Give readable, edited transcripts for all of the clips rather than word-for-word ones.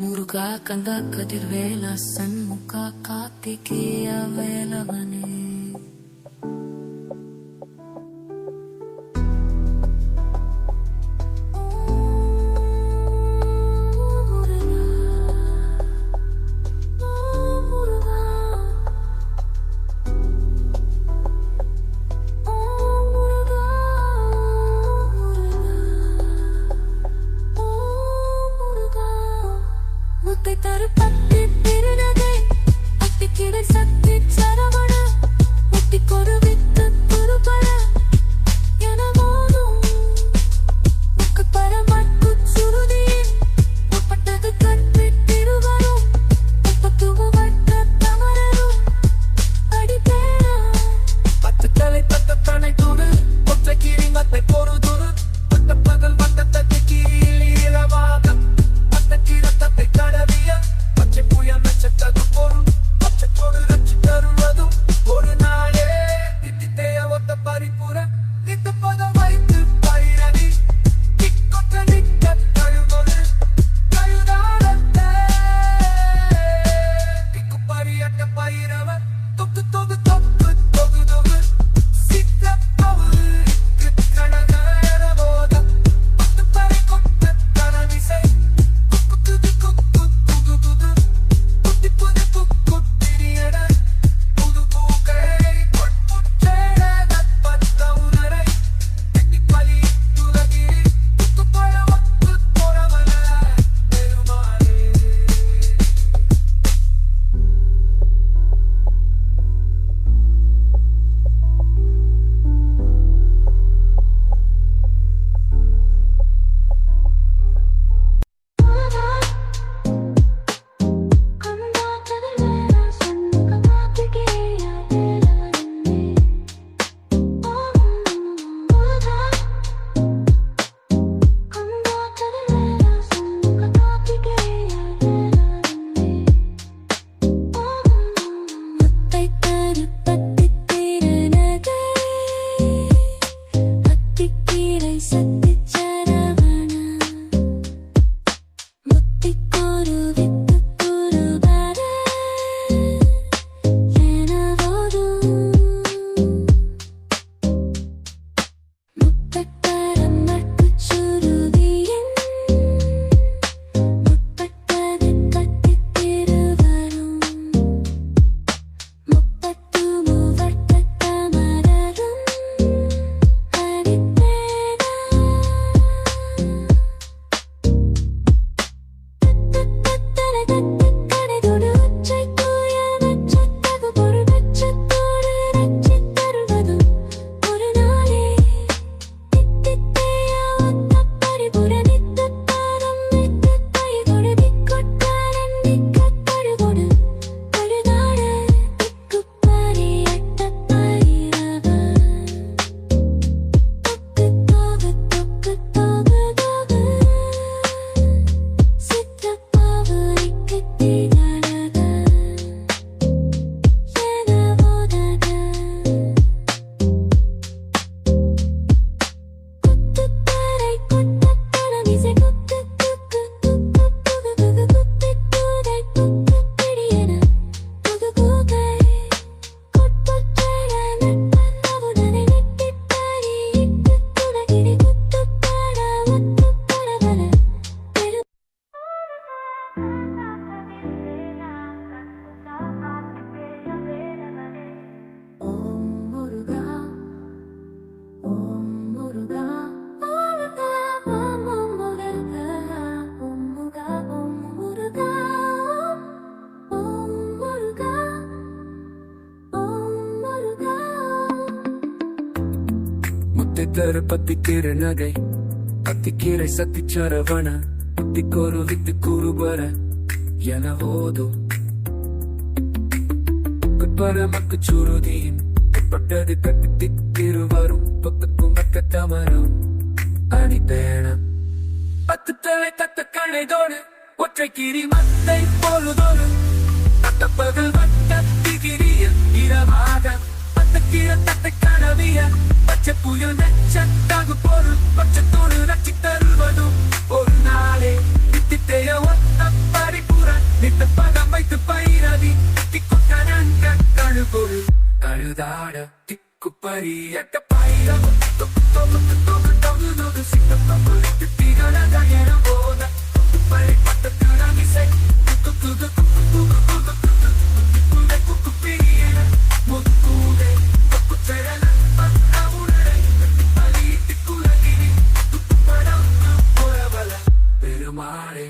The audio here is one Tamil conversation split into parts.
முருகா கந்த கதிர்வேல சண்முகா கார்த்திகேய வேலவனே தருப்பத்தி திருநகை அத்தி கிடை சக்தி சரவண முத்தி கொருவித்து துருபல என மோதும் முக்கு பரமட்கு சுருதியின் உட்பட்டது கற்பி திருவரும் உப்பத்துவ வட்ட தமரரும் அடிப்பேன பத்து தலை பத்த தனை துரு ஒற்றை கீழி மத்தை பொறு துரு பத்த பகல் வந்த தத்தை கீழி இரவாக பத்த கீழத்தத்தை கடவிய பச்சை புய நட்சத்திர பொருள் பச்சை கொடு ரட்சி தருவதும் ஒரு நாளே தித்தித்தேய ஒத்த பரிபுர நித்த பதம் வைத்து பயிரணி திக்கொற்ற நிக்க தழுவொரு கழுதாடத்தே திக்கு பரியட்ட பயிரவ தொக்கு தொகு தொக்கு தொகு தொகு சித்த பவுருக்கு கடகர போத பத்து பறை கொத்த தரமிசை குக்கு குக்கு குகு குகு குத்தி புதி குக்கு திரியட புது பூக்கை கொட்புற்றேட தற்பத்த உணரை எட்டி பலி துலகிரி குக்கு பழவக்கு பொறவல பெருமாளே தருப்பத்தி திருநகை அத்திக்கீரை சத்தி சரவண புத்தி கொரு வித்து குருபர என ஓது பரமக்கு சுருதியின் பட்டது கட்டி திருவரும் பக்கத்துக்கும் மக்க தமரம் அடிப்பேன பத்து தலை தத்த கணைதோடு ஒற்றை கிரி மத்தை பொழுதொரு தத்த பகல் வட்ட திகிரியில் இரவாக பத்த கீழத்தத்தை கடவிய பச்சை புயல் நட்சத்திர பொருள் பச்சை தோடு ரட்சி தருவதும் ஒரு நாளே தித்தித்தேய ஒத்த பரி வருதாட திக்குப்பறி எட்ட பயிரம் தொக்கு தொக்கு தொக்கு தொகு தொகு சித்தப்ப திகழ போத பறி பட்டத்து ரங்கிசை துக்கு துக்கு துக்கு துக்கு துக்கு துக்கு பிரியன முத்துடே தொக்கு செரல பத்தவுடை பலி திக்குலகினி துக்கு படம் போரவல பெருமாளே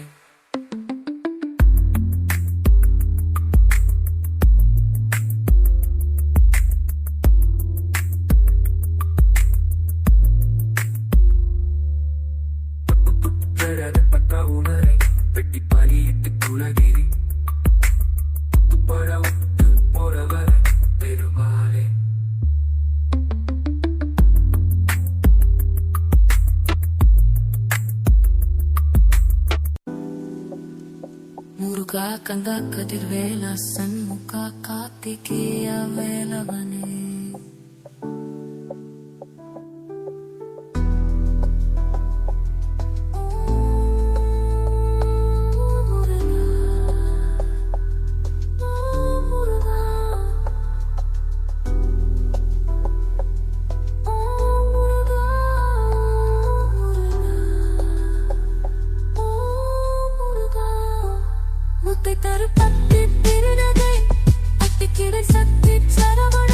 உணரை பெட்டி பலியிட்டு குலகிரி பழவுட்டு போறவர பெருமாளே முருகா கந்தா கதிர்வேலா சண்முகா கார்த்திகேய வேலவனே முத்தை தரு பத்தி திருநகை அத்திக்கிடை சக்தி சரவண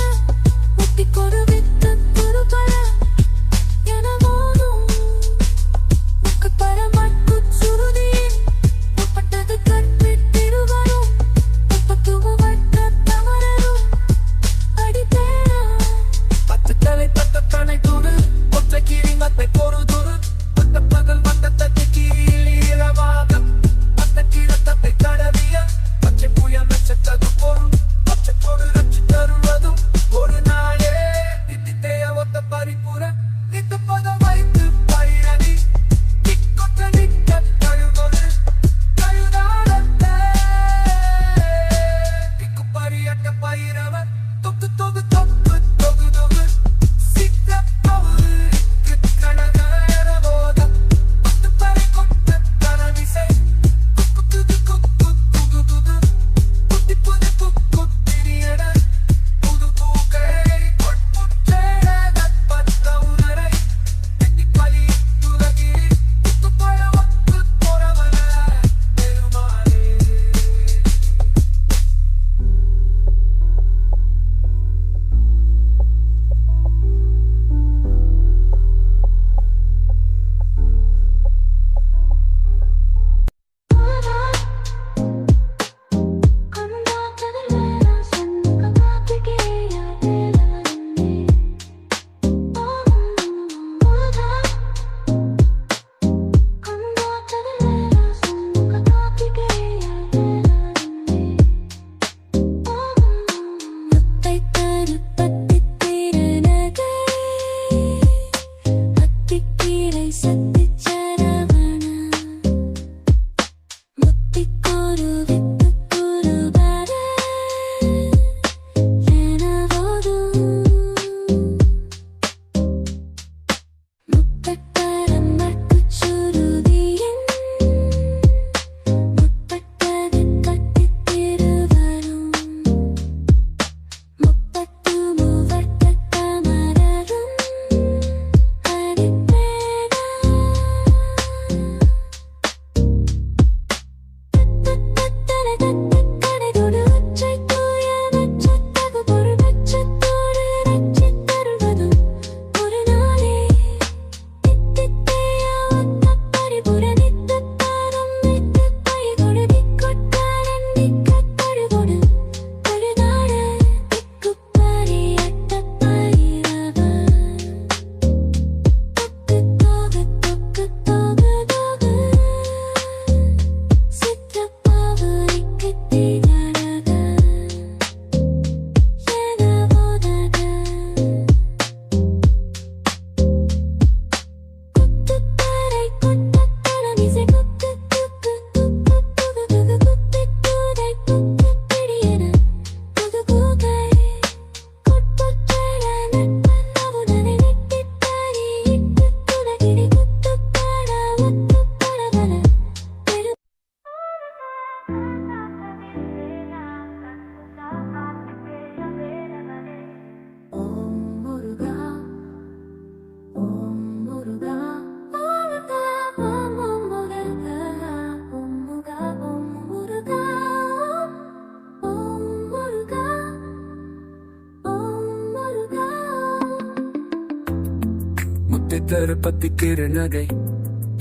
முத்தித்தரு பத்திக்கிற நகை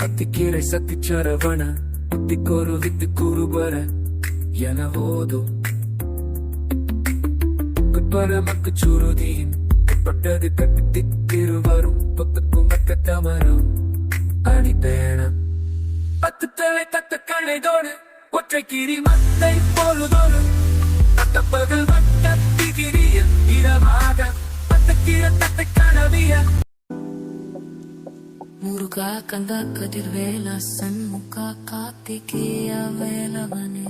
பத்திக்கீரை சத்தி சரவண புத்திக்கொரு வித்து கூறுவர என ஓதும் பரமக்கு சுருதியின் பட்டது கட்டி திருவரும் பொத்துக்கும் மக்க தமரம் அடிப்பேணம் பத்து தலை தத்த கணைதோடு ஒற்றை கிரி மத்தை பொழுதொரு தத்தப்பகல் வட்ட திகிரிய இரவாக பத்து கீர தத்தை கனவிய முருகா கந்தா கதிர்வேலா சண்முகா கார்த்திகேய வேலவனே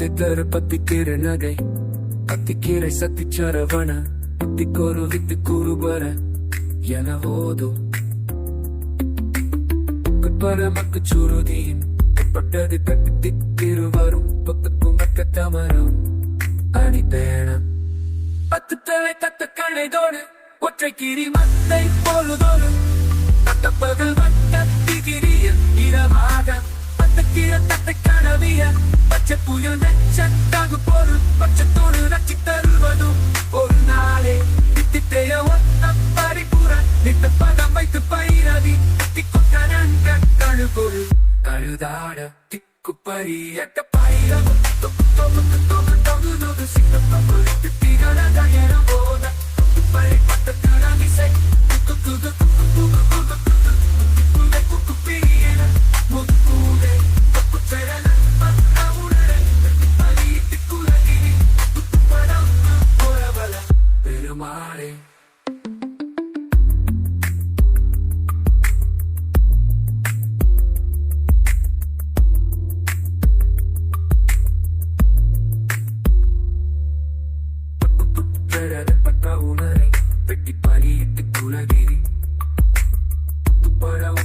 முத்தித்தரு பத்திக்கிற நகை பத்திக்கீரை சத்தி சரவண புத்திக்கொரு வித்து குருபர என ஓதும் பரமக்கு சுருதியின் பட்டது கட்டி திருவரும் பத்துக்கும் மக்க தமரம் அணி பேணம் பத்து தலை தத்த கணைதோடு ஒற்றை கிரி மத்தை பொழுதோடு தத்த பகல் வட்ட திகிரியில் இரவாக பத்து கீர தத்தை கனவிய பச்சை புயல் நெச்சத்தாகு பொருள் பச்சத்தோடு ரச்சி தருவதும் ஒரு நாளே நித்தித்தைய ஒத்த பரிபுற நித்த பதம் வைத்து பயிரதி திக்குத்தனங்க கழுபொரு கழுதாட திக்குப்பரி எட்ட பயிரவும் தொக்கு தொகுக்கு தொகு தொகு தொகு சிக்கப்பட்டு திகழ தயர போத பரி பட்ட கரமிசை துக்கு துகு துக்கு துகு துகு துகு குக்கு பிரியன முக்கூடே தொக்கு செரல பத்த உடனே பலி திக்குலகிரி துக்கு படம் போரவல பெருமாளே பட்ட உணரை வெட்டி பலியிட்டு குலகிரி பழம்